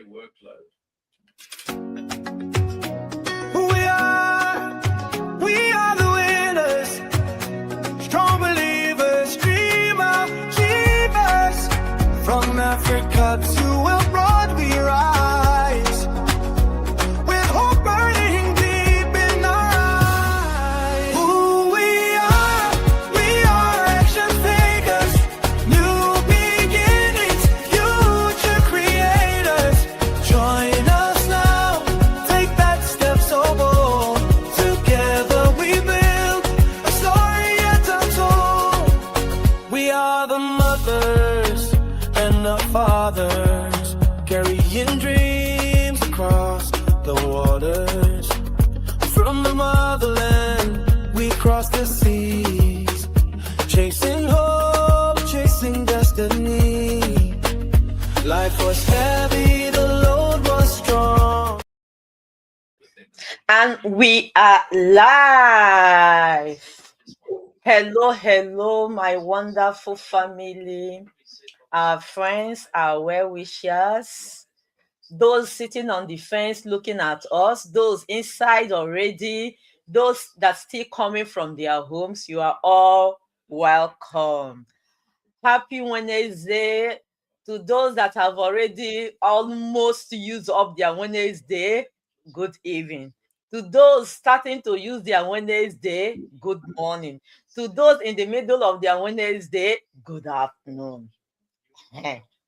We are the winners, strong believers, dreamers. From Africa to abroad we rise, with hope burning deep in our eyes. Who we are action takers, new beginnings, future creators. Join us now, take that step so bold. Together we build a story yet untold. We are the mothers and the fathers, carrying dreams across the waters. From the motherland, we cross the seas, chasing hope, chasing destiny. Life was heavy, the load was strong. And we are live. Hello, my wonderful family, our friends, our well-wishers, those sitting on the fence looking at us, those inside already, those that still coming from their homes. You are all welcome. Happy Wednesday to those that have already almost used up their Wednesday. Good evening. To those starting to use their Wednesday, good morning. To those in the middle of their Wednesday, good afternoon.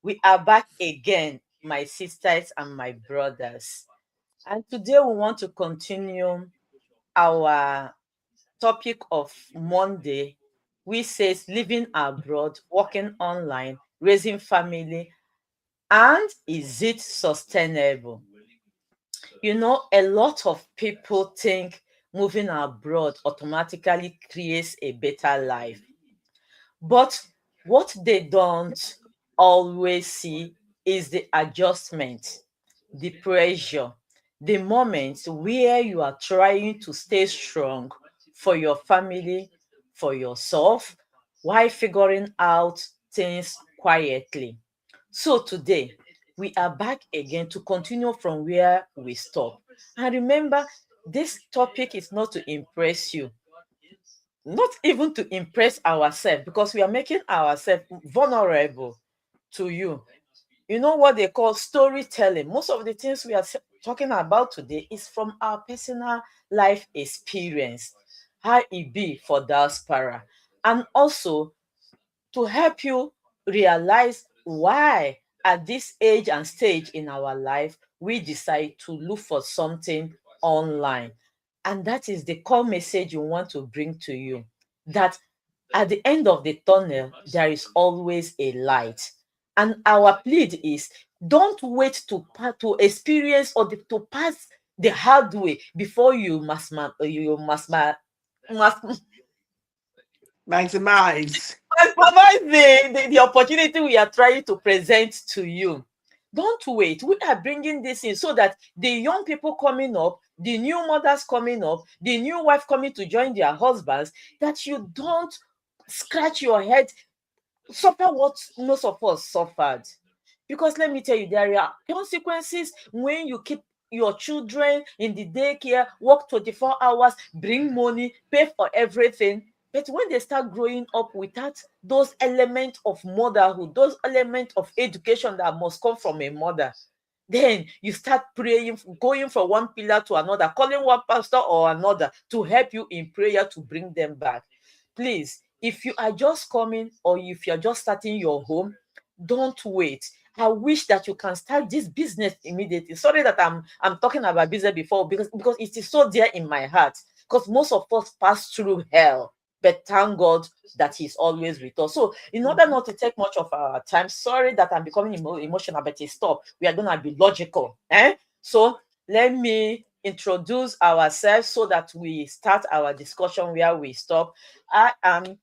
We are back again, my sisters and my brothers. And today we want to continue our topic of Monday, which says living abroad, working online, raising family, and is it sustainable? You know, a lot of people think moving abroad automatically creates a better life. But what they don't always see is the adjustment, the pressure, the moments where you are trying to stay strong for your family, for yourself, while figuring out things quietly. So today, we are back again to continue from where we stopped. And remember, this topic is not to impress you, not even to impress ourselves, because we are making ourselves vulnerable to you. You know what they call storytelling. Most of the things we are talking about today is from our personal life experience, how it be for diaspora, and also to help you realize why at this age and stage in our life we decide to look for something online. And that is the core message we want to bring to you, that at the end of the tunnel there is always a light. And our plea is, don't wait to experience or to pass the hard way before you must maximize the opportunity we are trying to present to you. Don't wait. We are bringing this in so that the young people coming up, the new mothers coming up, the new wife coming to join their husbands, that you don't scratch your head, suffer what most of us suffered. Because let me tell you, there are consequences when you keep your children in the daycare, work 24 hours, bring money, pay for everything. But when they start growing up without those elements of motherhood, those elements of education that must come from a mother, then you start praying, going from one pillar to another, calling one pastor or another to help you in prayer to bring them back. Please, if you are just coming or if you're just starting your home, don't wait. I wish that you can start this business immediately. Sorry that I'm talking about business before, because it is so dear in my heart. Because most of us pass through hell, but thank God that He's always with us. So, in order not to take much of our time, sorry that I'm becoming emotional, but stop. We are gonna be logical. So let me introduce ourselves so that we start our discussion where we stop. I am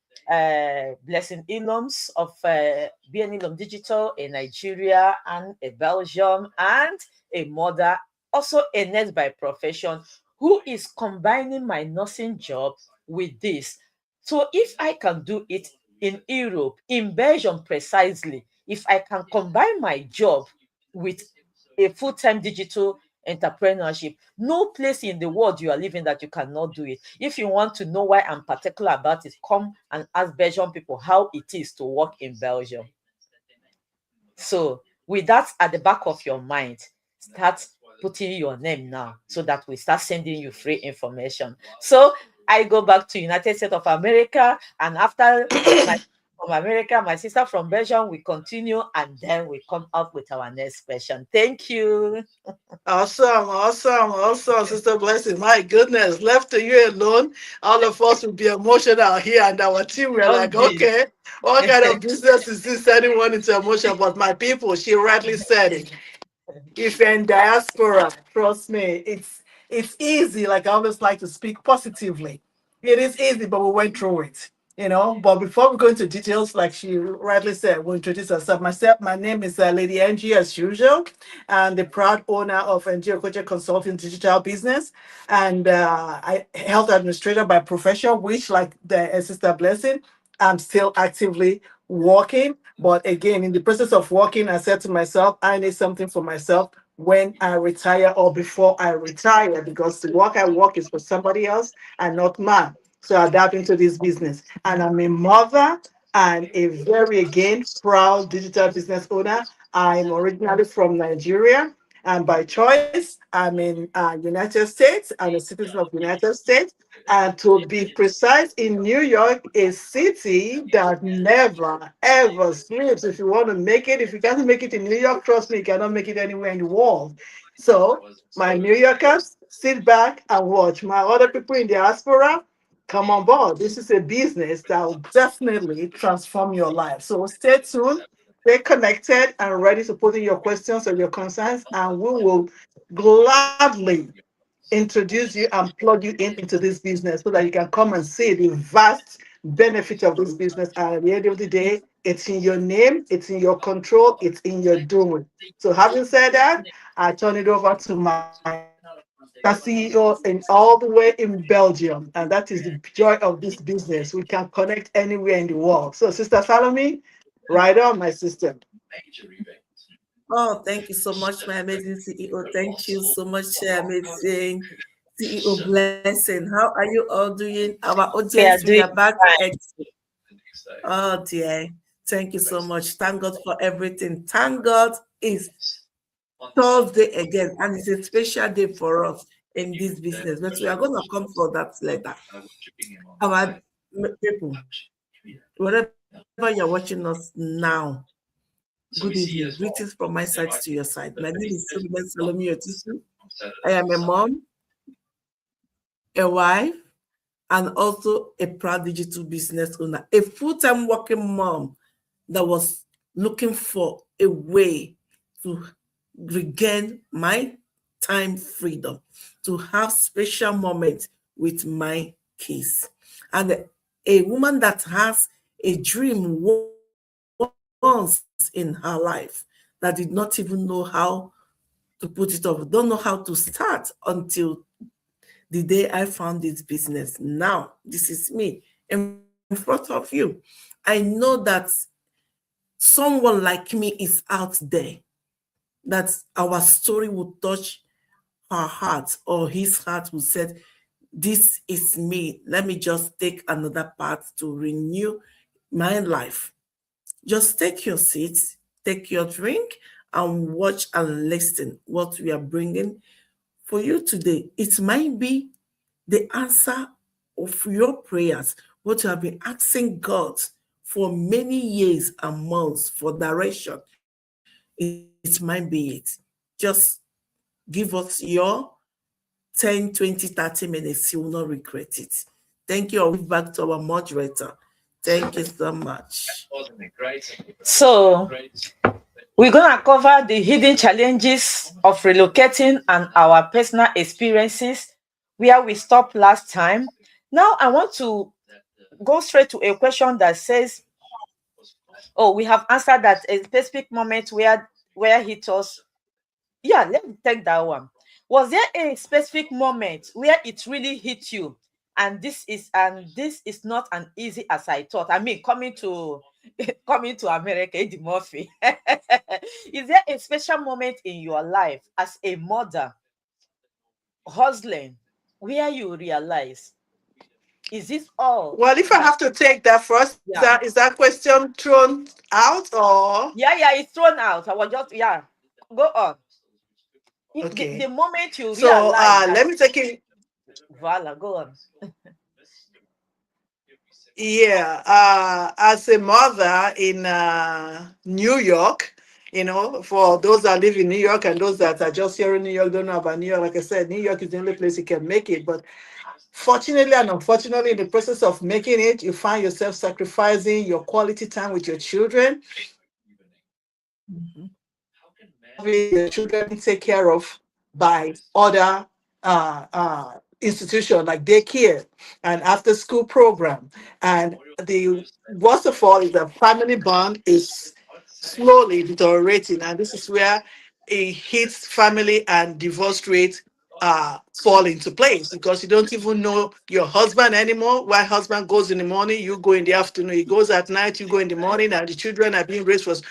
Blessing Eloms of BN Elom Digital in Nigeria and a Belgium, and a mother, also a nurse by profession, who is combining my nursing job with this. So if I can do it in Europe, in Belgium precisely, if I can combine my job with a full-time digital entrepreneurship. No place in the world you are living that you cannot do it. If you want to know why I'm particular about it, come and ask Belgian people how it is to work in Belgium. So with that at the back of your mind, start putting your name now so that we start sending you free information. So I go back to United States of America, and after from America, my sister from Belgium, we continue, and then we come up with our next question. Thank you. Awesome, Sister Blessing. My goodness, left to you alone, all of us will be emotional here, and our team we're like, Don't be. okay, what kind of business is this anyone into emotion? But my people, she rightly said it. If you're in diaspora, trust me, it's easy. Like I always like to speak positively. It is easy, but we went through it. But before we go into details, like she rightly said, we'll introduce ourselves. My name is Lady Angie, as usual. I'm the proud owner of NGO Coach Consulting Digital Business, and I health administrator by profession, which, like the Sister Blessing, I'm still actively working. But again, in the process of working, I said to myself, I need something for myself when I retire or before I retire, because the work I work is for somebody else and not mine. So I adapt into this business. And I'm a mother and a very, again, proud digital business owner. I'm originally from Nigeria. And by choice, I'm in United States. I'm a citizen of United States. And to be precise, in New York, a city that never, ever sleeps. If you want to make it, if you can't make it in New York, trust me, you cannot make it anywhere in the world. So, my New Yorkers, sit back and watch. My other people in diaspora, come on board. This is a business that will definitely transform your life. So, stay tuned, stay connected, and ready to put in your questions or your concerns, and we will gladly introduce you and plug you in into this business so that you can come and see the vast benefit of this business. And at the end of the day, it's in your name, it's in your control, it's in your doing. So having said that, I turn it over to my CEO in all the way in Belgium. And that is the joy of this business. We can connect anywhere in the world. So Sister Salome, right on, my sister. Oh, thank you so much, my amazing CEO. Thank you so much, amazing CEO Blessing. How are you all doing? Our We are audience, we doing are back. fine. Oh, dear. Thank you so much. Thank God for everything. Thank God it's Thursday again, and it's a special day for us in this business. But we are going to come for that later. Our people, wherever you're watching us now, good evening. Greetings from my side to your side. My name is Suleiman Salome Otisu. I am a mom, a wife, and also a proud digital business owner, a full-time working mom that was looking for a way to regain my time freedom, to have special moments with my kids. And a woman that has a dream once in her life that did not even know how to put it off, don't know how to start until the day I found this business. Now, this is me in front of you. I know that someone like me is out there, that our story will touch her heart or his heart who said, this is me. Let me just take another path to renew my life. Just take your seat, take your drink, and watch and listen what we are bringing for you today. It might be the answer of your prayers, what you have been asking God for many years and months for direction. It might be it. Just give us your 10, 20, 30 minutes. You will not regret it. Thank you. I'll move back to our moderator. Thank you so much. So we're going to cover the hidden challenges of relocating and our personal experiences where we stopped last time. Now I want to go straight to a question that says, oh, we have answered that a specific moment where hit us. Yeah, let me take that one. Was there a specific moment where it really hit you? And this is not as easy as I thought. I mean, coming to coming to America, Eddie Murphy. Is there a special moment in your life as a mother hustling where you realize, is this all Well, if I that? have to take that first, Yeah, is that question thrown out or yeah, it's thrown out. I was just, yeah, go on. The okay? moment you So realize that, let me take it. voila, go on. Yeah, as a mother in New York, for those that live in New York and those that are just here in New York don't know about New York. Like I said, New York is the only place you can make it. But fortunately and unfortunately, in the process of making it, you find yourself sacrificing your quality time with your children, Mhm. having your children take care of by other institutions like daycare and after school program. And the worst of all is the family bond is slowly deteriorating. And this is where it hits family and divorce rate fall into place because you don't even know your husband anymore. Why husband goes in the morning, you go in the afternoon. He goes at night, you go in the morning, and the children are being raised was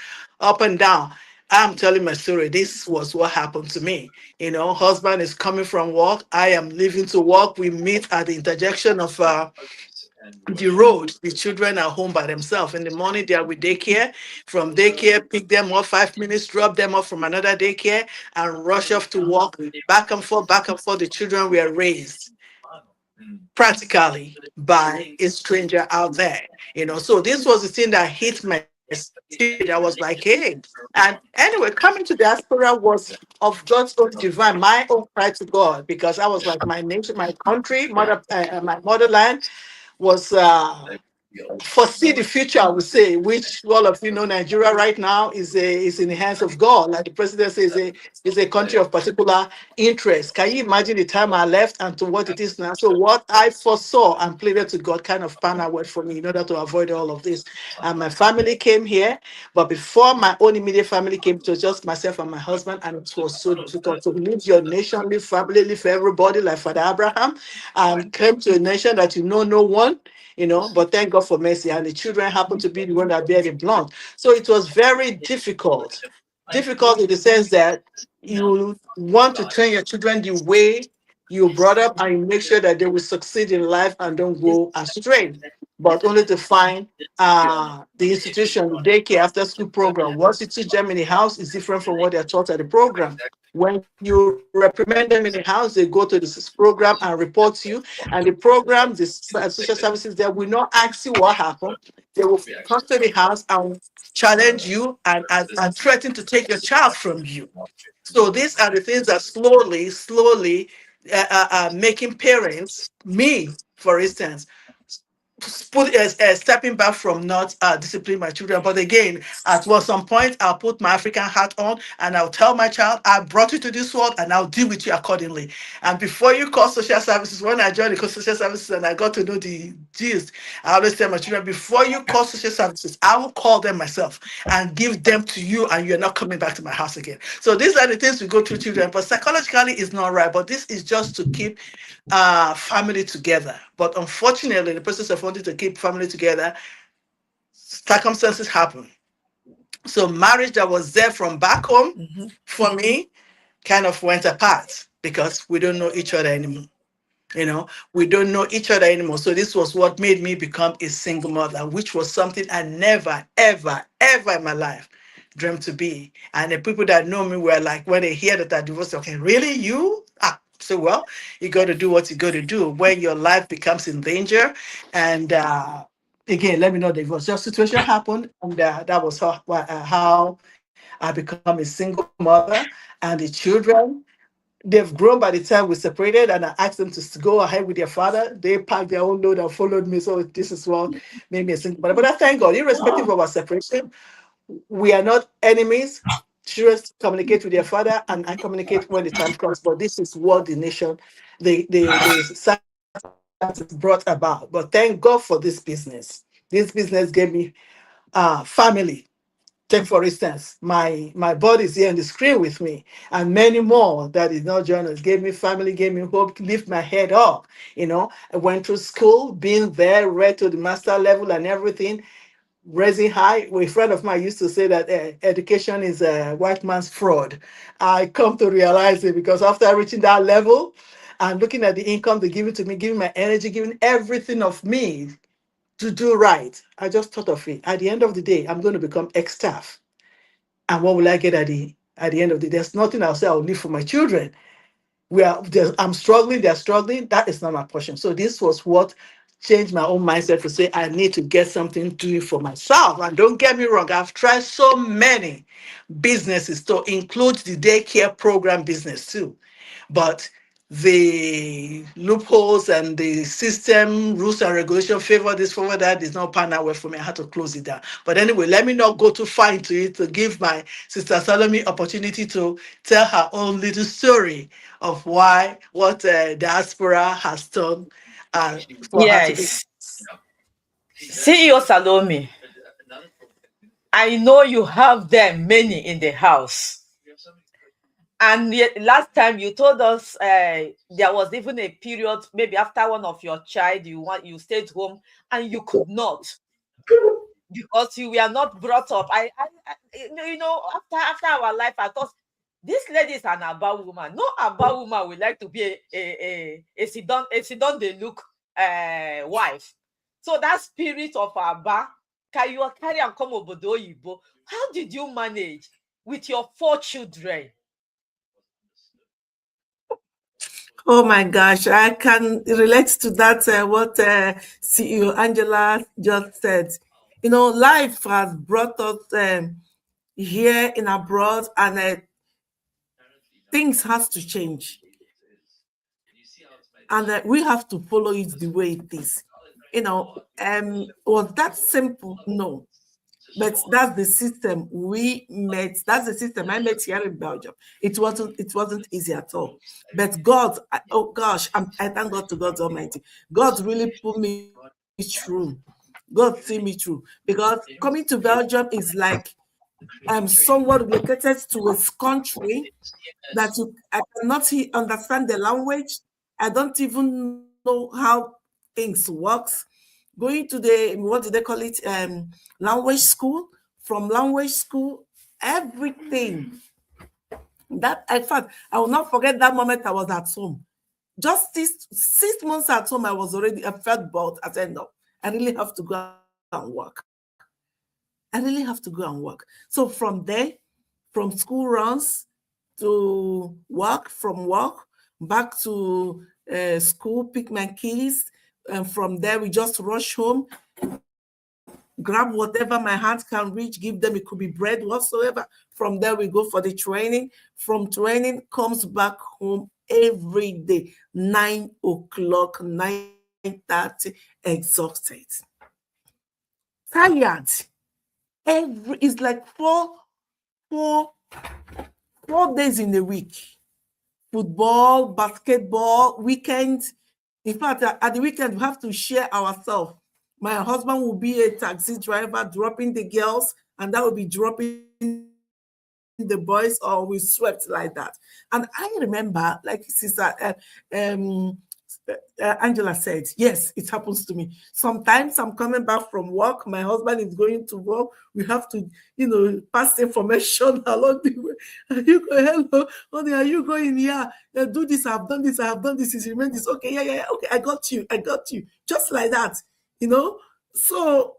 up and down. I'm telling my story. This was what happened to me. Husband is coming from work. I am leaving to work. We meet at the interjection of the road. The children are home by themselves. In the morning, they are with daycare. From daycare, pick them up 5 minutes, drop them off from another daycare, and rush off to work. Back and forth, back and forth. The children were raised practically by a stranger out there. So this was the thing that hit my spirit. I was like, hey. And anyway, coming to diaspora was of God's own divine, my own cry to God, because I was like, my nation, my country, my motherland was foresee the future, I would say, which all of you know, Nigeria right now is in the hands of God. Like the president says, is a country of particular interest. Can you imagine the time I left and to what it is now? So what I foresaw and pleaded to God kind of pan out for me in order to avoid all of this. And my family came here, but before my own immediate family came, it was just myself and my husband, and it was so difficult to leave your nation, leave family, leave everybody, like Father Abraham, and came to a nation that you know no one. But thank God for mercy. And the children happened to be the one that bear the blunt. So it was very difficult. Difficult in the sense that you want to train your children the way you brought up and you make sure that they will succeed in life and don't go astray. But only to find the institution, the daycare after school program. What you teach them in the house is different from what they're taught at the program. When you reprimand them in the house, they go to this program and report to you, and the program, the social services there will not ask you what happened. They will come to the house and challenge you and threaten to take your child from you. So these are the things that slowly making parents, me, for instance, stepping back from not disciplining my children. But again, at some point, I'll put my African hat on and I'll tell my child, I brought you to this world and I'll deal with you accordingly. And before you call social services, when I joined the social services and I got to know the gist, I always tell my children, before you call social services, I will call them myself and give them to you, and you're not coming back to my house again. So these are the things we go through children, but psychologically it's not right. But this is just to keep family together. But unfortunately, in the process of wanting to keep family together, circumstances happen. So marriage that was there from back home Mhm. for me kind of went apart because we don't know each other anymore. We don't know each other anymore. So this was what made me become a single mother, which was something I never, ever, ever in my life dreamt to be. And the people that know me were like, when they hear that I divorced, okay, really, you? So well, you got to do what you got to do when your life becomes in danger. And again, let me know the divorce just situation happened, and that was how I become a single mother. And the children, they've grown by the time we separated, and I asked them to go ahead with their father. They packed their own load and followed me. So this is what made me a single mother. But I thank God, irrespective of our separation, we are not enemies. Children communicate with their father, and I communicate when the time comes. But this is what the nation, the circumstances brought about. But thank God for this business. This business gave me family. Take for instance, my body is here on the screen with me, and many more that is not journalists gave me family, gave me hope, lift my head up. I went through school, being there, read to the master level and everything. raising high. A friend of mine used to say that education is a white man's fraud. I come to realize it because after reaching that level and looking at the income they give it to me, giving my energy, giving everything of me to do right, I just thought of it. At the end of the day, I'm going to become ex-staff. And what will I get at the end of the day? There's nothing I'll say I'll leave for my children. I'm struggling, they're struggling. That is not my portion. So this was what changed my own mindset to say I need to get something doing for myself. And don't get me wrong, I've tried so many businesses to include the daycare program business too. But the loopholes and the system rules and regulation favor this, favor that is not pan out well for me. I had to close it down. But anyway, let me not go too far into it to give my sister Salome opportunity to tell her own little story of what diaspora has done for her to be. Yes. CEO Salome, I know you have them many in the house. And yet, last time you told us there was even a period, maybe after one of your child, you stayed home and you could not because you were not brought up. After our life, I thought this lady is an Aba woman. No Aba woman would like to be a Sidon they look wife. So that spirit of Aba, can you carry and come obodo oyibo? How did you manage with your 4 children? Oh my gosh, I can relate to that, what CEO Angela just said. Life has brought us here in abroad, and things has to change. And we have to follow it the way it is. Was that simple? No. But that's the system we met. That's the system I met here in Belgium. It wasn't easy at all. But God, oh gosh, I thank God to God Almighty. God really put me through. God see me through. Because coming to Belgium is like somewhat related to a country that I cannot understand the language. I don't even know how things works. Going to what do they call it? Language school. From language school, everything. That, in fact, I will not forget that moment I was at home. Just 6 months at home, I felt bored. I said, no, I really have to go and work. So from there, from school runs to work, from work back to school, pick my keys. And from there, we just rush home, grab whatever my hands can reach, give them, it could be bread, whatsoever. From there, we go for the training. From training, comes back home every day, 9 o'clock, 9:30, exhausted. Tired. It's like four days in a week. Football, basketball, weekends. In fact, at the weekend, we have to share ourselves. My husband will be a taxi driver, dropping the girls, and that will be dropping the boys, or we swept like that. And I remember, like Sister Angela said, yes, it happens to me. Sometimes I'm coming back from work, my husband is going to work, we have to, pass information along the way. Are you going? Hello, honey, are you going? Yeah, do this, I've done this, is remain this. Okay, yeah, okay, I got you. Just like that, So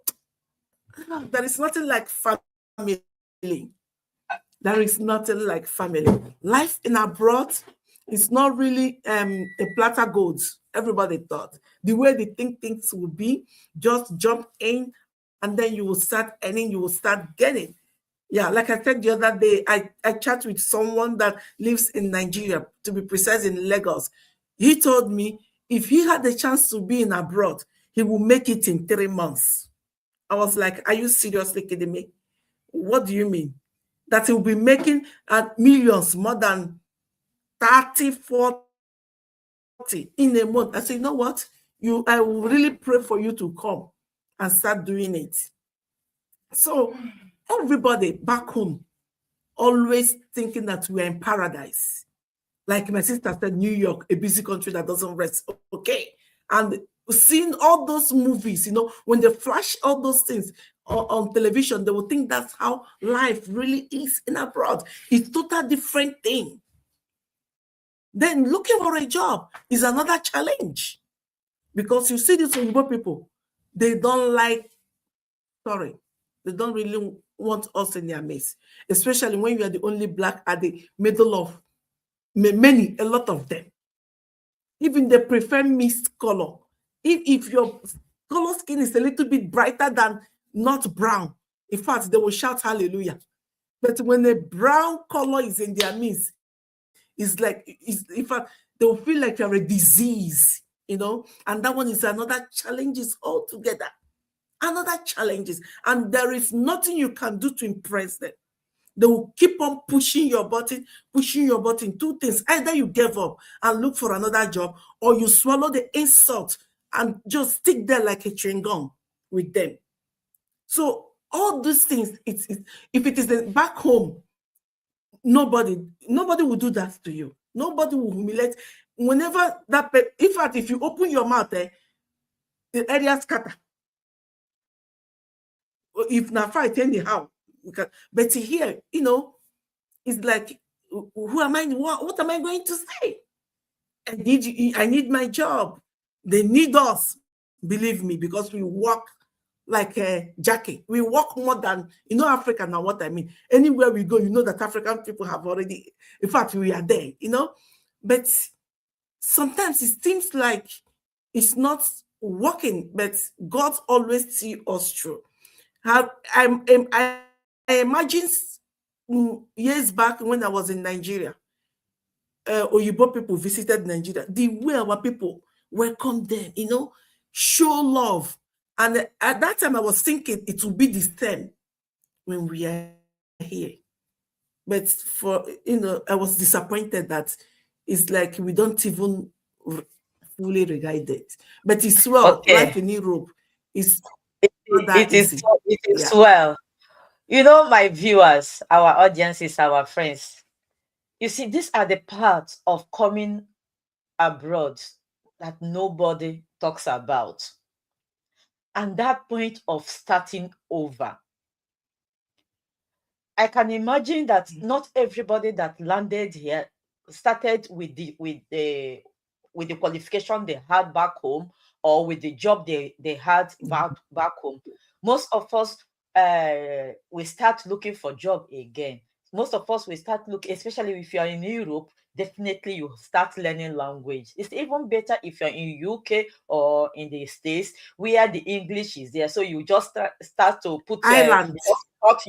there is nothing like family. There is nothing like family. Life in abroad is not really a platter goods. Everybody thought the way they think things would be, just jump in and then you will start earning, you will start getting. Yeah, like I said the other day, I chat with someone that lives in Nigeria, to be precise, in Lagos. He told me if he had the chance to be in abroad, he will make it in 3 months. I was like, are you seriously kidding me? What do you mean? That he will be making millions, more than 30, 40 in a month. I said, you know what? I will really pray for you to come and start doing it. So everybody back home always thinking that we're in paradise. Like my sister said, New York, a busy country that doesn't rest. Okay. And seeing all those movies, when they flash all those things, on television, they will think that's how life really is in abroad. It's totally different thing. Then looking for a job is another challenge, because you see these Yoruba people, they don't they don't really want us in their midst, especially when you are the only black at the middle of a lot of them. Even they prefer mixed color. If your color skin is a little bit brighter than not brown, in fact, they will shout hallelujah. But when a brown color is in their midst, it's like, in fact, they will feel like you're a disease, you know, and that one is another challenges altogether. Another challenges, and there is nothing you can do to impress them. They will keep on pushing your button. Two things: either you give up and look for another job, or you swallow the insult and just stick there like a chewing gum with them. So all these things, if it is back home, nobody will do that to you. Nobody will humiliate. Whenever in fact, if you open your mouth, the area scatter. If not fight anyhow, but here, you know, it's like, who am I? What am I going to say? I need my job. They need us, believe me, because we work like a Jackie. We work more than, you know, Africa now, what I mean. Anywhere we go, you know that African people have already, in fact, we are there, you know. But sometimes it seems like it's not working, but God always sees us through. I imagine years back when I was in Nigeria, Oyibo people visited Nigeria, the way our people welcomed them, you know, show love. And at that time I was thinking it would be the same when we are here. But I was disappointed that it's like we don't even fully regard it. But it's well, life in Europe is it is well. You know, my viewers, our audiences, our friends, you see, these are the parts of coming abroad that nobody talks about. And that point of starting over. I can imagine that not everybody that landed here started with the qualification they had back home, or with the job they had back home. Most of us, we start looking for job again. Most of us, we start looking, especially if you're in Europe, definitely you start learning language. It's even better if you're in UK or in the States, where the English is there. So you just start to put hot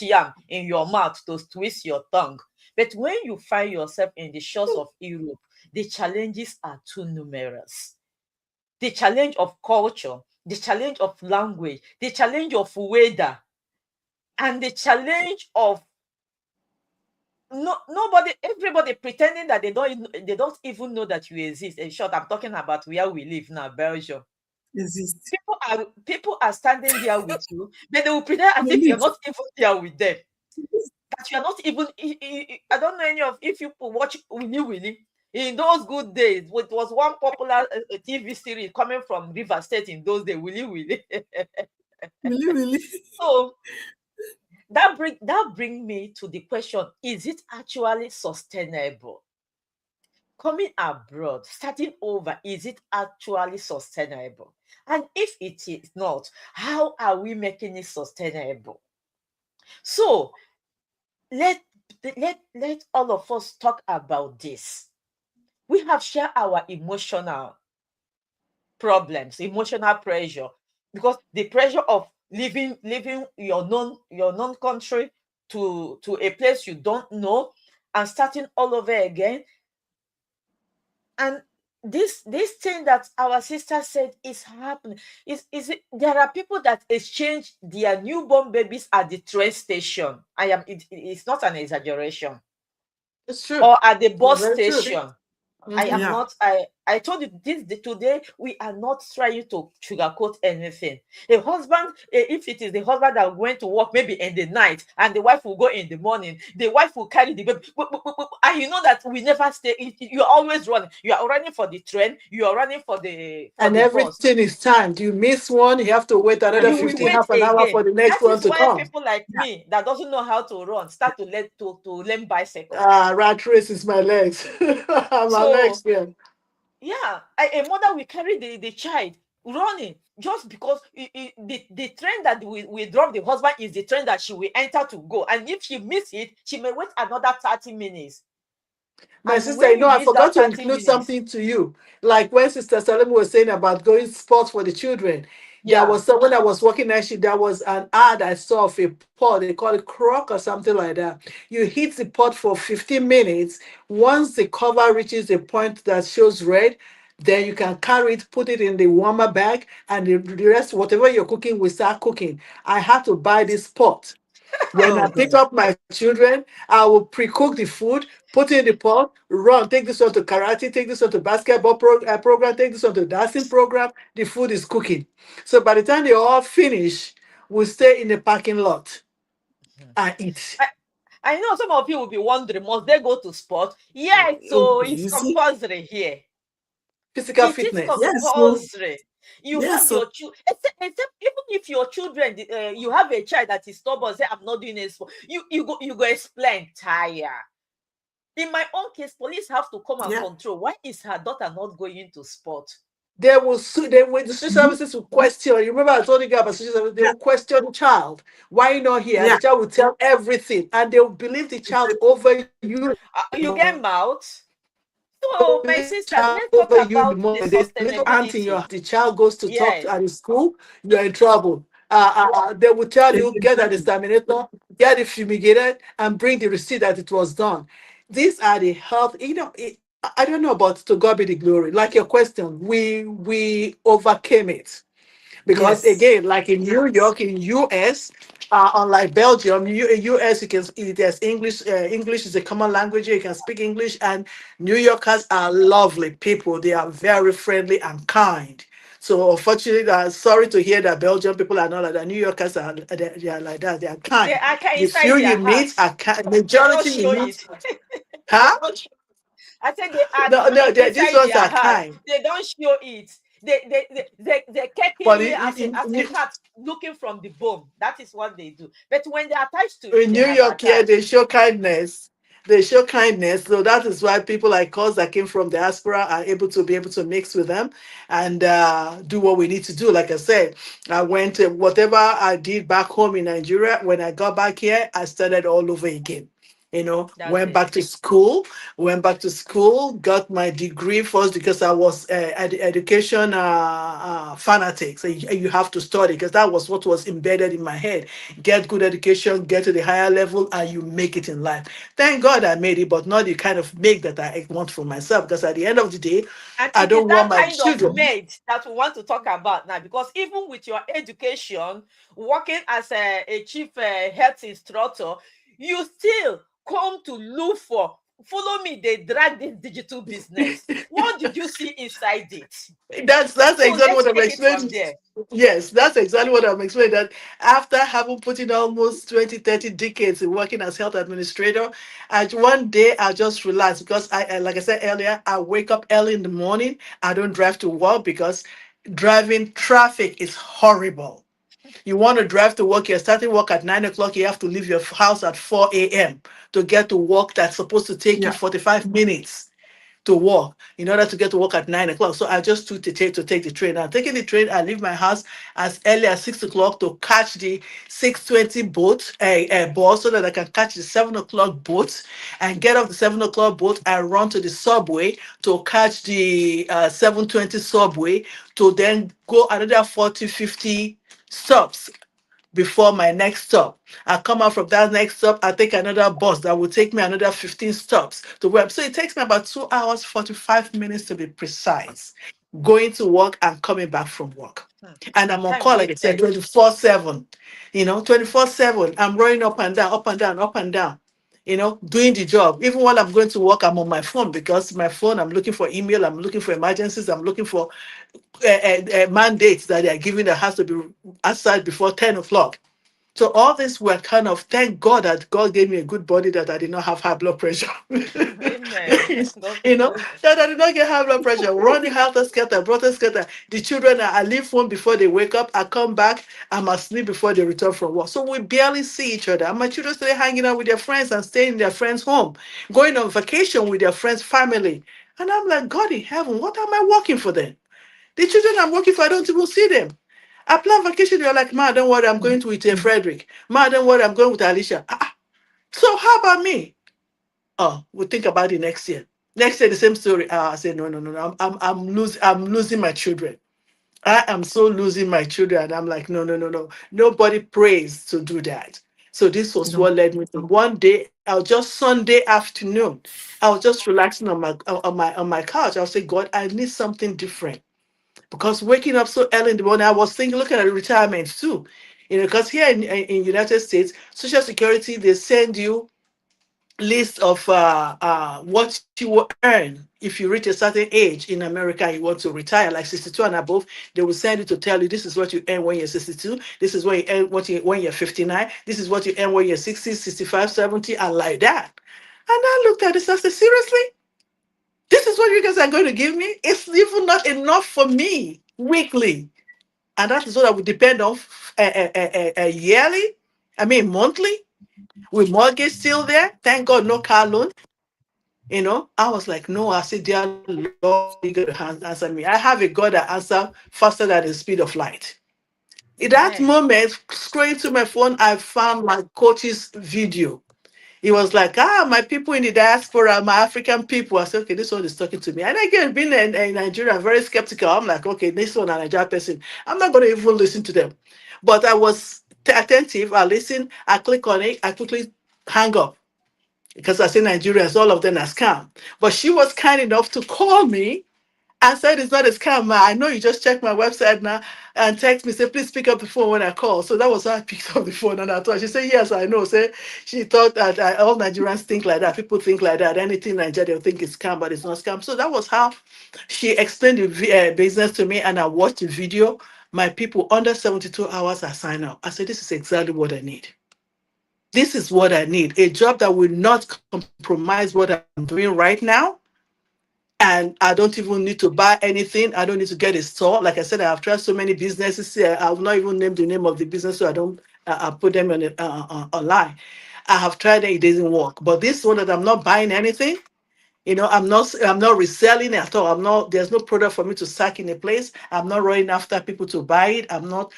yam in your mouth to twist your tongue. But when you find yourself in the shores of Europe, the challenges are too numerous. The challenge of culture, the challenge of language, the challenge of weather, and the challenge of everybody pretending that they don't even know that you exist. In short, I'm talking about where we live now, Belgium. People are standing there with you, but they will pretend as if you're not even there with them. That you're not even. I don't know any of if you watch Winnie. In those good days, it was one popular TV series coming from River State in those days, Willy. So that bring me to the question: is it actually sustainable? Coming abroad, starting over, is it actually sustainable? And if it is not, how are we making it sustainable? So let all of us talk about this. We have shared our emotional problems, emotional pressure, because the pressure of leaving your known country to a place you don't know and starting all over again. And this thing that our sister said is happening. There are people that exchange their newborn babies at the train station. It's not an exaggeration. It's true. Or at the bus station. True. I I told you today we are not trying to sugarcoat anything. A husband, if it is the husband that went to work maybe in the night and the wife will go in the morning, the wife will carry the baby, and you know that we never stay. You're always running. You are running for the train. You are running for the And bus. everything is timed. You miss one, you have to wait another You will 15, wait half an hour again. for the next That one is to why come. people like me that doesn't know how to run start to learn bicycle. Rat race is my legs. My legs, So yeah. yeah, a mother will carry the child running just because the train that we drop the husband is the train that she will enter to go, and if she miss it, she may wait another 30 minutes. My And sister, when you I miss forgot that to 30 include minutes, something to you. Like when Sister Salem was saying about going sports for the children, there yeah, was someone that was working actually, there was an ad I saw of a pot, they call it crock or something like that. You heat the pot for 15 minutes. Once the cover reaches a point that shows red, then you can carry it, put it in the warmer bag, and the rest, whatever you're cooking, will start cooking. I had to buy this pot. When Oh I pick God. up my children, I will pre-cook the food, put it in the pot, run, take this one to karate, take this one to basketball program, take this one to dancing program. The food is cooking. So by the time they all finish, we stay in the parking lot and eat. I, I know some of you will be wondering, must they go to sport? Yes, so it's You see? compulsory here. Physical It is fitness. Yes, so compulsory. You have yes, so your children, except even if your children, you have a child that is stubborn, say, I'm not doing this for you go explain, tire. In my own case, police have to come and yeah. control. Why is her daughter not going into sport? They will sue, they will, the social Mhm. services will question. You remember I told you guys about social services, they Yeah, will question the child. Why you not here? And yeah. the child will tell everything. And they will believe the child over you. You get mouth. So, my This sisters, child let's talk over you the about the more there's a little aunt in your sustainability. the child goes to talk Yes, to at the school, you're in trouble. They will tell you get an Exactly. exterminator, get it fumigated, and bring the receipt that it was done. These are the health. I don't know, but to God be the glory. Like your question, we overcame it. Because Yes. again, like in New York, in US, unlike Belgium, US you can there's English. English is a common language. You can speak English, and New Yorkers are lovely people. They are very friendly and kind. So unfortunately, sorry to hear that Belgian people are not like that. New Yorkers they are like that. They are they kind. are The inside few their you heart. meet are kind. They don't Majority you show meet, it. huh? I said they are No, no, kind these inside ones their are heart. kind. They don't show it. They kicking But you as a cat looking from the bone. That is what they do. But when they're attached to you, in they New have York, yeah, attached. they show kindness. They show kindness. So that is why people like us that came from diaspora are able to mix with them and do what we need to do. Like I said, I went to whatever I did back home in Nigeria. When I got back here, I started all over again. That's Went it. back to school, got my degree first because I was education fanatic. So you have to study because that was what was embedded in my head. Get good education, get to the higher level, and you make it in life. Thank God I made it, but not the kind of make that I want for myself. Because at the end of the day, And I it is don't want that my kind of children. maid that we want to talk about now, because even with your education, working as a chief health instructor, you still come to look for, follow me, they drag this digital business. What did you see inside it? That's So exactly let's what I'm take it from explaining. there. Yes, that's exactly what I'm explaining. That after having put in almost 20, 30 decades in working as health administrator, one day I just relaxed because like I said earlier, I wake up early in the morning. I don't drive to work because driving traffic is horrible. You want to drive to work, you're starting work at 9 o'clock, you have to leave your house at 4 a.m. to get to work that's supposed to take you Yeah. 45 minutes to walk in order to get to work at 9 o'clock. So I just took to take the train. I'm taking the train. I leave my house as early as 6 o'clock to catch the 6:20 boat, bus, so that I can catch the 7 o'clock boat and get off the 7 o'clock boat. I run to the subway to catch the 7:20 subway to then go another 40, 50 stops before my next stop. I come out from that next stop, I take another bus that will take me another 15 stops to where. So it takes me about 2 hours, 45 minutes to be precise, going to work and coming back from work. And I'm on Time call, like I said, wasted. 24/7. 24/7. I'm running up and down, up and down, up and down. doing the job. Even while I'm going to work, I'm on my phone, because my phone, I'm looking for email, I'm looking for emergencies, I'm looking for mandates that they are giving that has to be answered before 10 o'clock. So all this were kind of, thank God that God gave me a good body, that I did not have high blood pressure. Amen. God you know, bless. that I did not get high blood pressure. Running helter skelter, brother skelter. The children, I leave home before they wake up. I come back, I'm asleep before they return from work. So we barely see each other. And my children stay hanging out with their friends and staying in their friends' home, going on vacation with their friends' family. And I'm like, God in heaven, what am I working for then? The children I'm working for, I don't even see them. I plan vacation. They're like, Ma, don't worry, I'm going to with Frederick. Ma, don't worry, I'm going with Alicia. So how about me? Oh, we'll think about it next year. Next year, the same story. I said, no, no, no, no. I'm losing my children. I am so losing my children. And I'm like, no, no, no, no. Nobody prays to do that. So this was what led me to one day. I was just Sunday afternoon. I was just relaxing on my couch. I was saying, God, I need something different. Because waking up so early in the morning, I was thinking, looking at retirement too. Because here in United States, Social Security, they send you list of what you will earn if you reach a certain age in America and you want to retire, like 62 and above. They will send you to tell you this is what you earn when you're 62, this is what you earn when you're 59, this is what you earn when you're 60, 65, 70, and like that. And I looked at this, I said, seriously? This is what you guys are going to give me? It's even not enough for me weekly. And that is what I would depend on yearly, monthly, with mortgage still there. Thank God, no car loan. I was like, no, I said, dear Lord, you got to answer me. I have a God that answers faster than the speed of light. In that Amen. moment, scrolling to my phone, I found my coach's video. He was like, my people in the diaspora, my African people. I said, okay, this one is talking to me. And again, being in Nigeria, I'm very skeptical. I'm like, okay, this one, a Nigerian person. I'm not going to even listen to them. But I was attentive. I listened. I click on it. I quickly hang up because I say Nigerians, all of them are scam. But she was kind enough to call me and said it's not a scam, ma. I know you just checked my website now and text me, say, please pick up the phone when I call. So that was how I picked up the phone and I thought, she said, yes, I know. Say, she thought that all Nigerians think like that. People think like that. Anything Nigeria, they'll think it's scam, but it's not scam. So that was how she explained the business to me and I watched the video. My people, under 72 hours, I sign up. I said, this is exactly what I need. This is what I need. A job that will not compromise what I'm doing right now. And I don't even need to buy anything. I don't need to get a store. Like I said, I have tried so many businesses. I will not even name the name of the business so I don't put them on online. I have tried it, it doesn't work. But this one that I'm not buying anything, I'm not reselling at all. There's no product for me to sack in a place. I'm not running after people to buy it. I'm not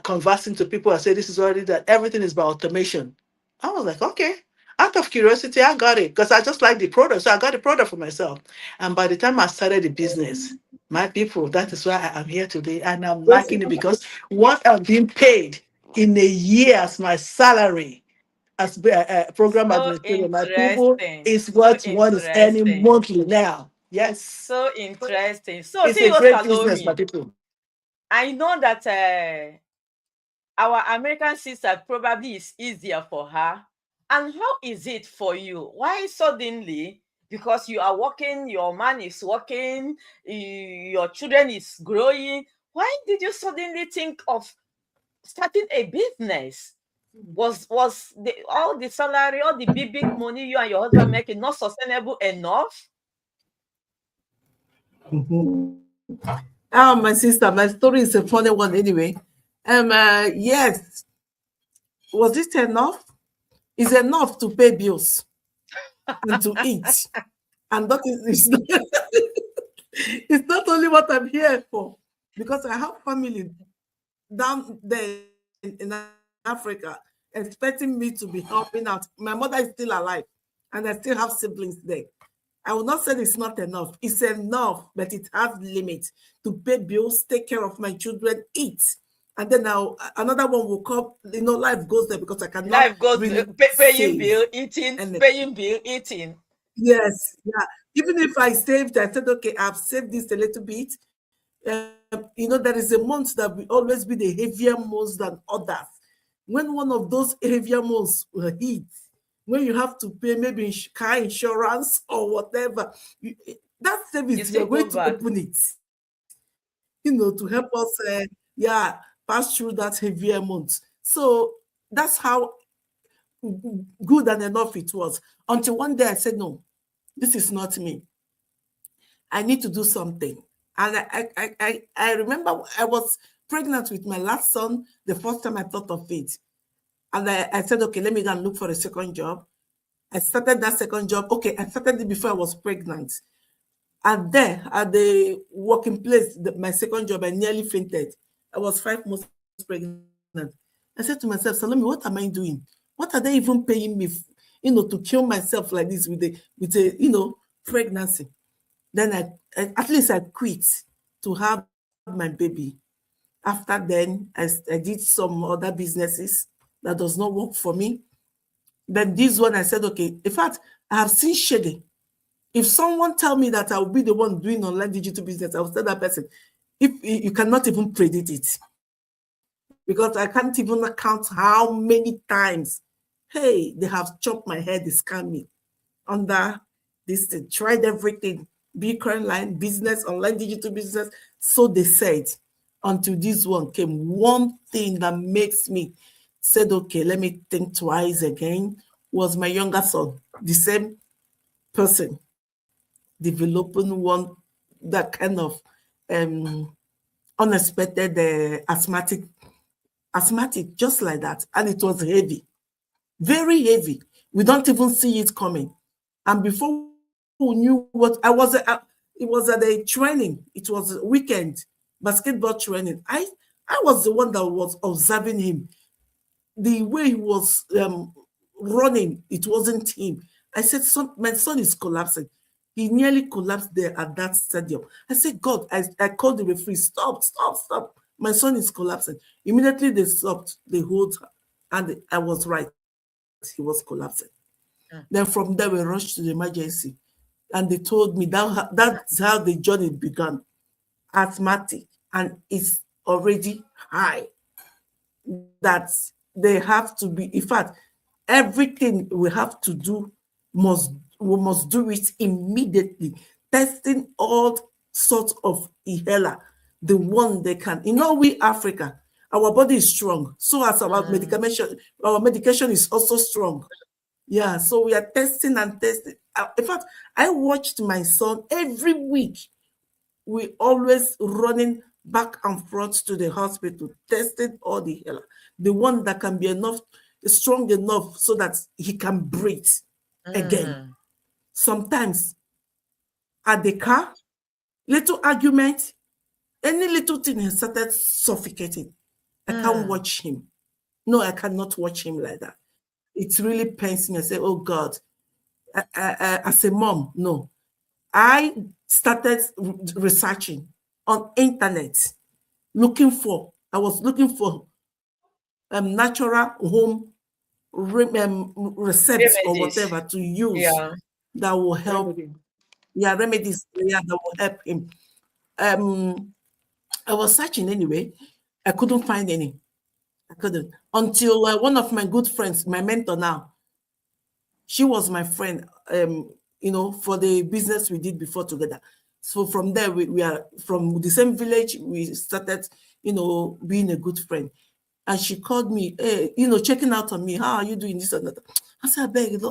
conversing to people. I say this is already that everything is by automation. I was like, okay. Out of curiosity, I got it because I just like the product. So I got the product for myself. And by the time I started the business, my people, that is why I am here today. And I'm liking it because what I'm being paid in a year as my salary as a program So administrator, my people, interesting. is So what one is earning interesting. monthly now. Yes. So interesting. So, It's a CEO great business, my Salome, people. I know that our American sister probably is easier for her. And how is it for you? Why suddenly? Because you are working, your man is working, your children is growing. Why did you suddenly think of starting a business? Was all the salary, all the big money you and your husband making not sustainable enough? My sister, my story is a funny one anyway. Yes, was it enough? It's enough to pay bills and to eat. And that is it's not only what I'm here for, because I have family down there in Africa expecting me to be helping out. My mother is still alive, and I still have siblings there. I will not say it's not enough. It's enough, but it has limits to pay bills, take care of my children, eat. And then now another one will come, life goes there because I cannot Life goes really paying save bill, eating, anything. paying bill, eating. Yes, yeah. Even if I saved, I said, okay, I've saved this a little bit. There is a month that will always be the heavier months than others. When one of those heavier months will hit, when you have to pay maybe car insurance or whatever, that service, still you're going go to back. open it, to help us, pass through that heavier month. So that's how good and enough it was. Until one day I said, no, this is not me. I need to do something. And I remember I was pregnant with my last son, the first time I thought of it. And I said, okay, let me go and look for a second job. I started that second job. Okay, I started it before I was pregnant. And there, at the working place, my second job, I nearly fainted. I was 5 months pregnant. I said to myself, Salome, what am I doing? What are they even paying me, to kill myself like this with a pregnancy? Then I at least I quit to have my baby. After then, I did some other businesses that does not work for me. Then this one, I said, okay, in fact, I have seen shading. If someone tell me that I will be the one doing online digital business, I will tell that person, if you cannot even predict it, because I can't even count how many times, hey, they have chopped my head, they scam me under this thing, tried everything, Bitcoin line, business, online digital business, so they said, until this one came. One thing that makes me said, okay, let me think twice again, was my younger son, the same person, developing one, that kind of unexpected asthmatic, just like that. And it was heavy, very heavy. We don't even see it coming. And before we knew what, it was at a training. It was a weekend basketball training. I was the one that was observing him. The way he was running, it wasn't him. I said, my son is collapsing. He nearly collapsed there at that stadium. I said, God, I called the referee, stop. My son is collapsing. Immediately they stopped, they hold her, and I was right. He was collapsing. Then from there, we rushed to the emergency, and they told me that's how the journey began. Asthmatic, and it's already high. That they have to be, in fact, everything we have to do we must do it immediately. Testing all sorts of inhaler, the one they can. We Africa, our body is strong. So as our medication is also strong. Yeah, so we are testing and testing. In fact, I watched my son every week. We always running back and forth to the hospital, testing all the inhaler, the one that can be strong enough so that he can breathe again. Sometimes at the car, little argument, any little thing, he started suffocating. I can't watch him. No, I cannot watch him like that. It really pains me. I say, oh God, as a mom, no. I started researching on internet, I was looking for natural home recepts or whatever to use that will help. Remedies that will help him. I was searching anyway. I couldn't find any. I couldn't. Until one of my good friends, my mentor now, she was my friend, for the business we did before together. So from there, we are from the same village. We started, being a good friend. And she called me, checking out on me. How are you doing this and that? I said, I beg,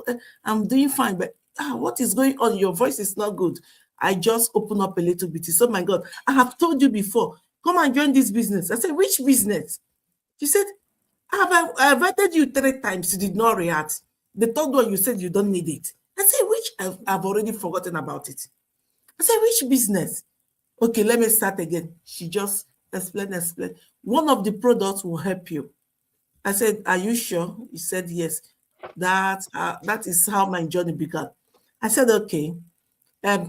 I'm doing fine, but what is going on? Your voice is not good. I just opened up a little bit. So, my God, I have told you before, come and join this business. I said, which business? She said, I invited you 3 times. You did not react. The third one, you said you don't need it. I said, which? I've already forgotten about it. I said, which business? Okay, let me start again. She just explained. One of the products will help you. I said, are you sure? He said, yes. That is how my journey began. I said, okay,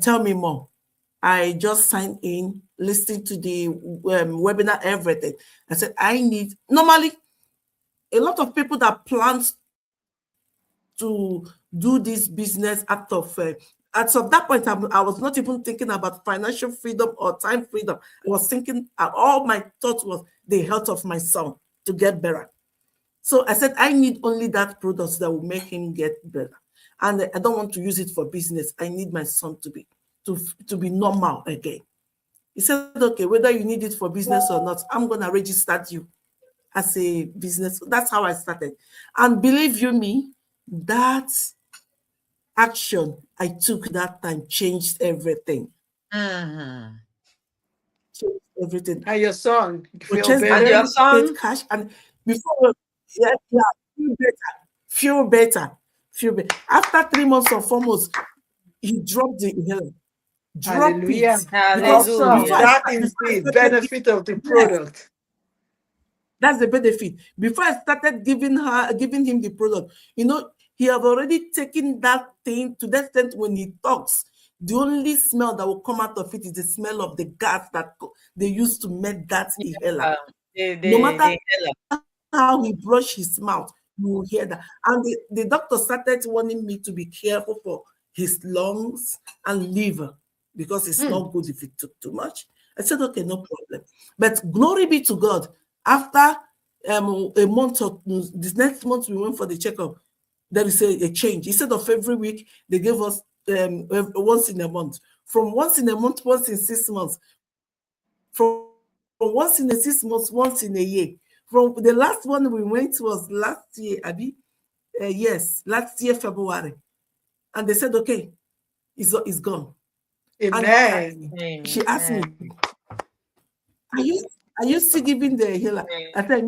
tell me more. I just signed in, listening to the webinar, everything. I said, normally, a lot of people that plans to do this business at that point, I was not even thinking about financial freedom or time freedom. I was thinking, all my thought was the health of my son to get better. So I said, I need only that product that will make him get better. And I don't want to use it for business. I need my son to be normal again. He said, okay, whether you need it for business or not, I'm going to register you as a business. That's how I started. And believe you me, that action I took that time changed everything. Mhm. Changed everything. And your son feel Purchased And your better? son? paid cash, and before, yeah, feel better. After 3 months or 4 months, he dropped the inhaler. Drop Hallelujah. it. Because Awesome. before Hallelujah. I That started, is before I the started benefit of the yes, product. that's the benefit. Before I started giving him the product, he have already taken that thing to that extent when he talks. The only smell that will come out of it is the smell of the gas that they used to make that inhaler. Um, No matter the how he brush his mouth, you will hear that. And the doctor started warning me to be careful for his lungs and liver because it's not good if it took too much. I said, okay, no problem. But glory be to God. After a month or this next month, we went for the checkup. There is a change. Instead of every week, they gave us once in a month. From once in a month, once in 6 months. From once in a 6 months, once in a year. From the last one we went was last year, Abby. Yes, last year, February. And they said, okay, it's gone. Amen. And she asked me, are you still giving the healer? I said,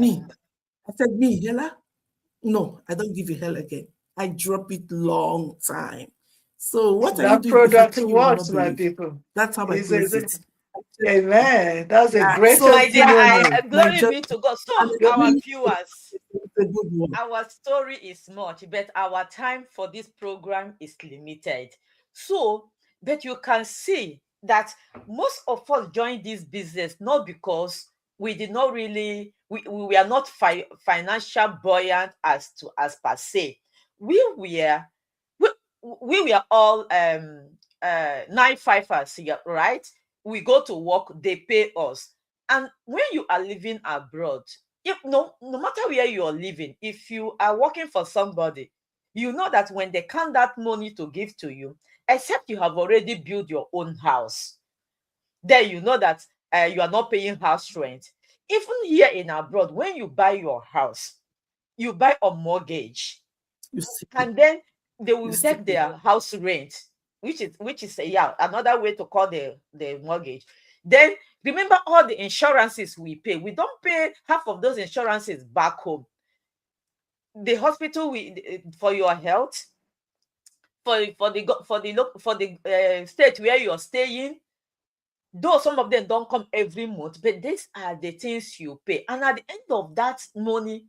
me, healer? No, I don't give you hell again. I drop it long time. So what are you That doing? If I product tell you, you will works, not my believe. people. That's how I It's close it. Amen. That's a Yeah, great so My dear, testimony. my glory job be to God. So, and our it's viewers, a good one. our story is much, but our time for this program is limited. So, but you can see that most of us joined this business not because we did not really, we are not financial buoyant as per se. We were, we, we were all 9-5ers here, right? We go to work, they pay us. And when you are living abroad, if no matter where you are living, if you are working for somebody, you know that when they count that money to give to you, except you have already built your own house, then you know that you are not paying house rent. Even here in abroad, when you buy your house, you buy a mortgage, You see, and then they will you see. take their house rent, which is another way to call the mortgage. Then remember all the insurances we pay. We don't pay half of those insurances back home. The hospital for your health, for the state where you're staying, though some of them don't come every month, but these are the things you pay. And at the end of that money,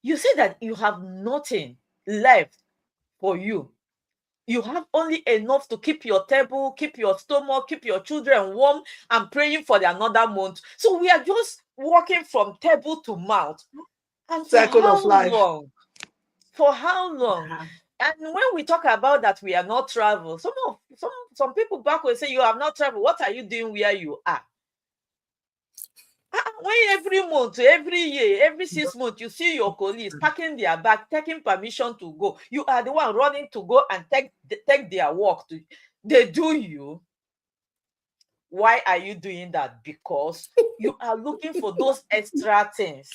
you see that you have nothing left for you. You have only enough to keep your table, keep your stomach, keep your children warm, and praying for the another month. So we are just walking from table to mouth. And for Circle of how life. long? For how long? And when we talk about that, we are not travel. Some people back will say, you have not traveled. What are you doing where you are? When every month, every year, every 6 months, you see your colleagues packing their bag, taking permission to go. You are the one running to go and take their work. They do you. Why are you doing that? Because you are looking for those extra things.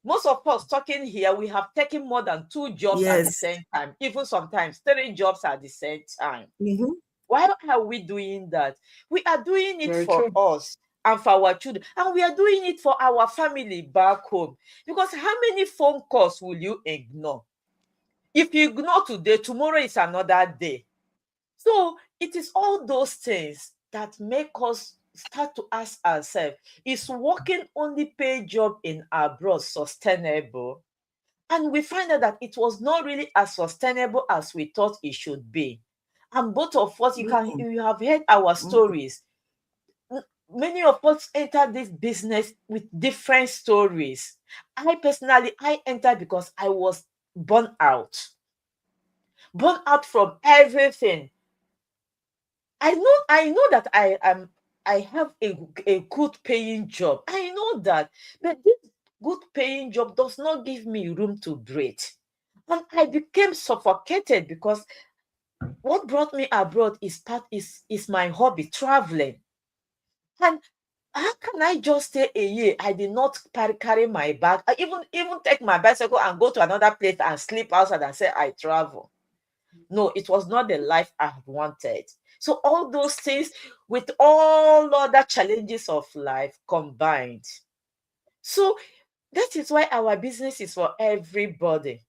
Most of us talking here, we have taken more than 2 jobs at the Yes. same time, even sometimes 3 jobs at the same time. Mm-hmm. Why are we doing that? We are doing it Very for true. us and for our children, and we are doing it for our family back home. Because how many phone calls will you ignore? If you ignore today, tomorrow is another day. So it is all those things that make us start to ask ourselves, is working only paid job in abroad sustainable? And we find out that it was not really as sustainable as we thought it should be. And both of us, you have heard our stories. Many of us enter this business with different stories. I personally entered because I was burnt out from everything. I know that I have a good paying job. I know that, but this good paying job does not give me room to breathe. And I became suffocated because what brought me abroad is my hobby, traveling. And how can I just stay a year? I did not carry my bag. I even take my bicycle and go to another place and sleep outside and say I travel. No, it was not the life I wanted. So all those things with all other challenges of life combined. So that is why our business is for everybody.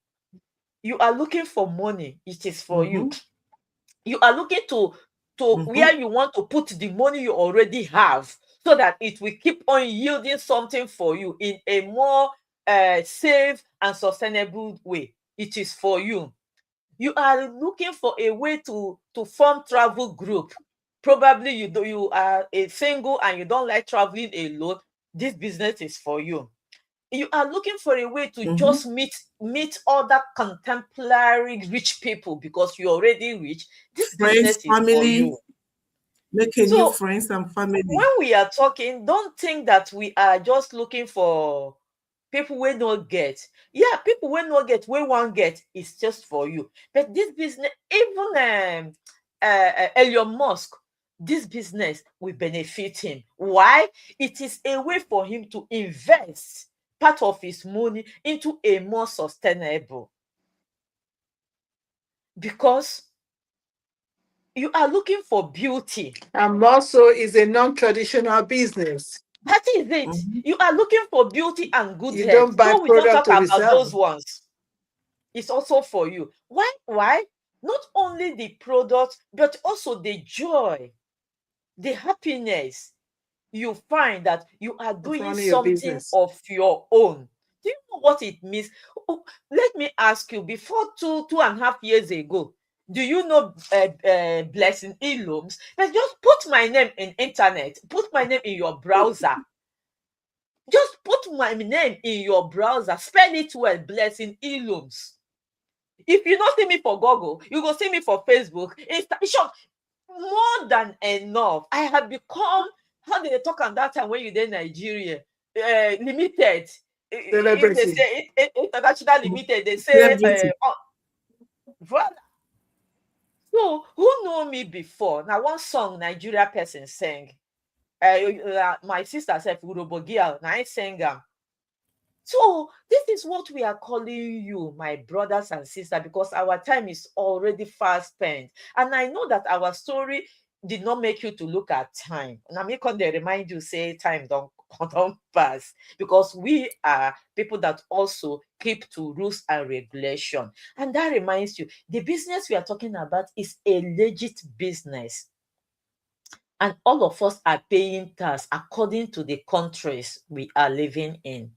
You are looking for money, it is for you. You are looking to where you want to put the money you already have, so that it will keep on yielding something for you in a more safe and sustainable way. It is for you. You are looking for a way to form travel group. Probably you are a single and you don't like traveling alone. This business is for you. You are looking for a way to just meet other contemporary rich people because you're already rich. This Friends, business is for family, you. making new So friends and family. when we are talking, don't think that we are just looking for people we don't get. Yeah, people we not get, we won't get, is just for you. But this business, even Elon Musk, this business will benefit him. Why? It is a way for him to invest part of his money into a more sustainable. Because you are looking for beauty. And also is a non-traditional business. That is it. You are looking for beauty and good You health. don't buy So we don't product talk to about resell. those ones. It's also for you. Why? Not only the product, but also the joy, the happiness you find that you are doing Running your something business. of your own. Do you know what it means? Oh, let me ask you, before 2.5 years ago, do you know Blessing Ilums? But just put my name in internet, put my name in your browser. Just put my name in your browser, spell it well, Blessing Ilums. If you don't see me for Google, you go see me for Facebook. Short, more than enough. I have become, how did they talk on that time when you did Nigeria? Limited. If they Celebrity. say international limited, they say voilà. So who know me before? Now one song Nigeria person sang. My sister said Urobogia, now I sang them. So this is what we are calling you, my brothers and sisters, because our time is already fast spent. And I know that our story did not make you to look at time. And I'm going to remind you, say time don't pass, because we are people that also keep to rules and regulation. And that reminds you, the business we are talking about is a legit business. And all of us are paying tax according to the countries we are living in.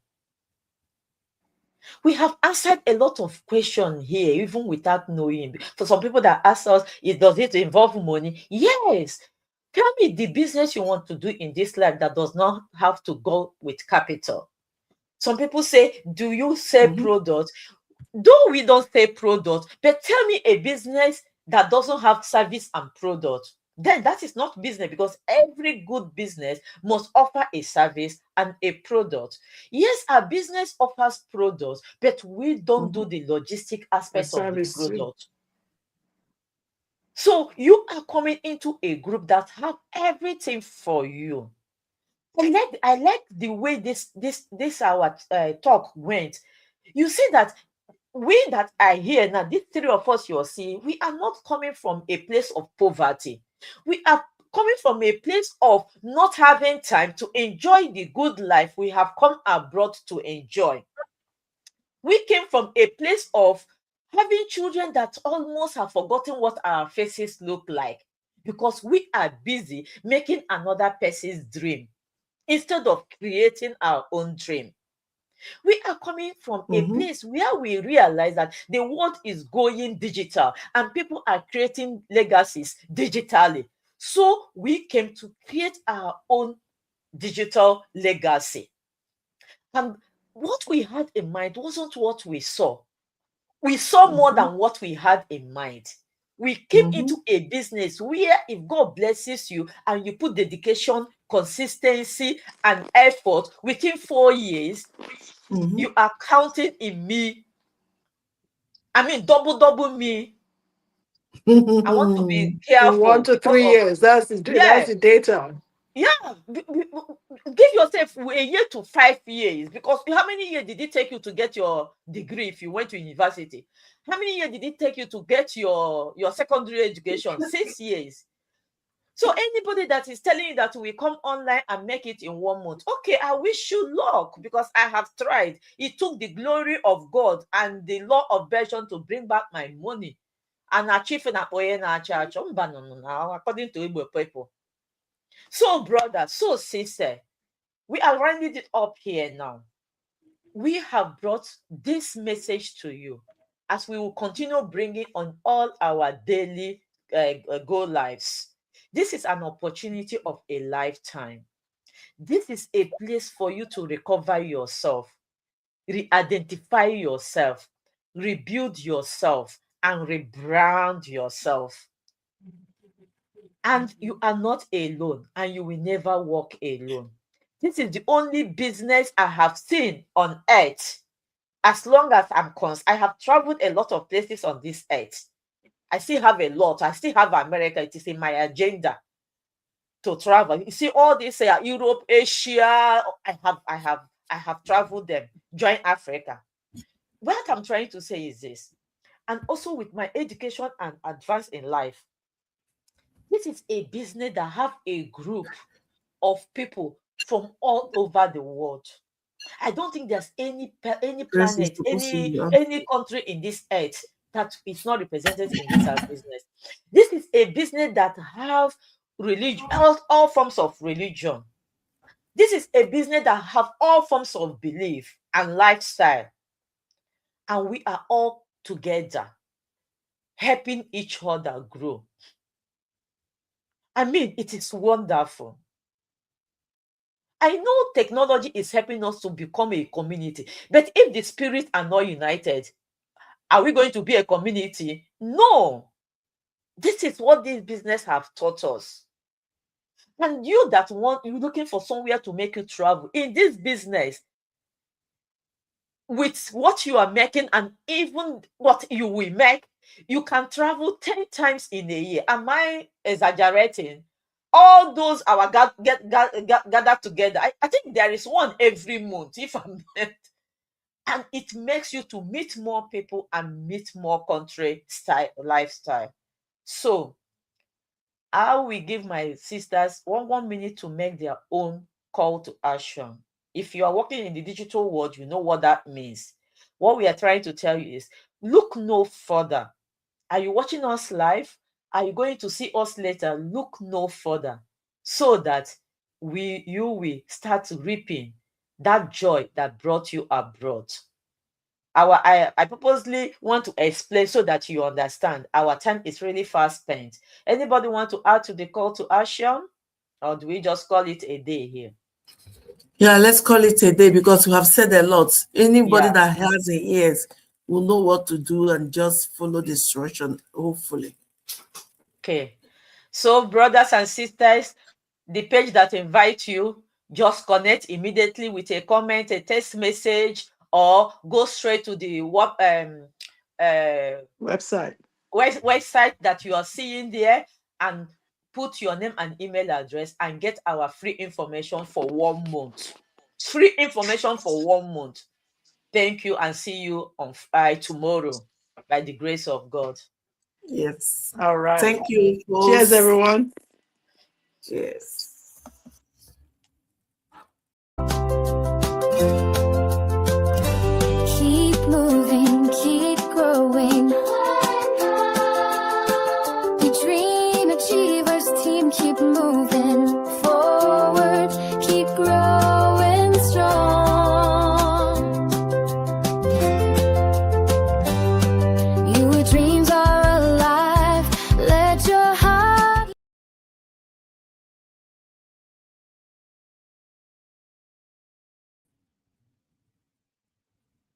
We have answered a lot of questions here, even without knowing. For some people that ask us, does it involve money? Yes. Tell me the business you want to do in this life that does not have to go with capital. Some people say, do you sell products? Though we don't sell products, but tell me a business that doesn't have service and product. Then that is not business, because every good business must offer a service and a product. Yes, our business offers products, but we don't do the logistic aspect of the product. So you are coming into a group that have everything for you. I like the way this our talk went. You see that we that are here now, these three of us you're seeing, we are not coming from a place of poverty. We are coming from a place of not having time to enjoy the good life we have come abroad to enjoy. We came from a place of having children that almost have forgotten what our faces look like, because we are busy making another person's dream instead of creating our own dream. We are coming from a place where we realize that the world is going digital and people are creating legacies digitally. So we came to create our own digital legacy. And what we had in mind wasn't what we saw. We saw more than what we had in mind. We came into a business where if God blesses you and you put dedication, consistency, and effort within 4 years, you are counting in me. I mean, double me. I want to be careful. 1 to 3 years. That's the data. Yeah, give yourself a year to 5 years, because how many years did it take you to get your degree if you went to university? How many years did it take you to get your secondary education? 6 years. So anybody that is telling you that we come online and make it in 1 month, okay, I wish you luck, because I have tried. It took the glory of God and the law of version to bring back my money and achieve an according to Igbo people. So, brother, so sister, we are rounding it up here now. We have brought this message to you as we will continue bringing on all our daily go lives. This is an opportunity of a lifetime. This is a place for you to recover yourself, re-identify yourself, rebuild yourself, and rebrand yourself. And you are not alone, and you will never walk alone. This is the only business I have seen on earth. As long as I'm conscious, I have traveled a lot of places on this earth. I still have a lot. I still have America. It is in my agenda to travel. You see, all this Europe, Asia. I have traveled them. Join Africa. What I'm trying to say is this, and also with my education and advance in life, this is a business that have a group of people from all over the world. I don't think there's any planet, any country in this earth that is not represented in this business. This is a business that have religion, all forms of religion. This is a business that have all forms of belief and lifestyle. And we are all together, helping each other grow. I mean, it is wonderful. I know technology is helping us to become a community, but if the spirits are not united, are we going to be a community? No. This is what this business have taught us. And you that want, you're looking for somewhere to make you travel in this business, with what you are making and even what you will make, you can travel 10 times in a year. Am I exaggerating? All those our gathered together. I think there is one every month, if I'm not. And it makes you to meet more people and meet more country style lifestyle. So I will give my sisters 1 minute to make their own call to action. If you are working in the digital world, you know what that means. What we are trying to tell you is, look no further. Are you watching us live? Are you going to see us later? Look no further, so that you will start reaping that joy that brought you abroad. I purposely want to explain so that you understand. Our time is really fast spent. Anybody want to add to the call to action, or do we just call it a day here? Yeah, let's call it a day, because we have said a lot. Anybody that has ears will know what to do and just follow the instruction, hopefully. Okay. So, brothers and sisters, the page that invites you, just connect immediately with a comment, a text message, or go straight to the website that you are seeing there, and put your name and email address and get our free information for 1 month. Free information for 1 month. Thank you, and see you on tomorrow by the grace of God. Yes. All right. Thank you, folks. Cheers, everyone. Yes. Keep moving, keep growing. The Dream Achievers team, keep moving.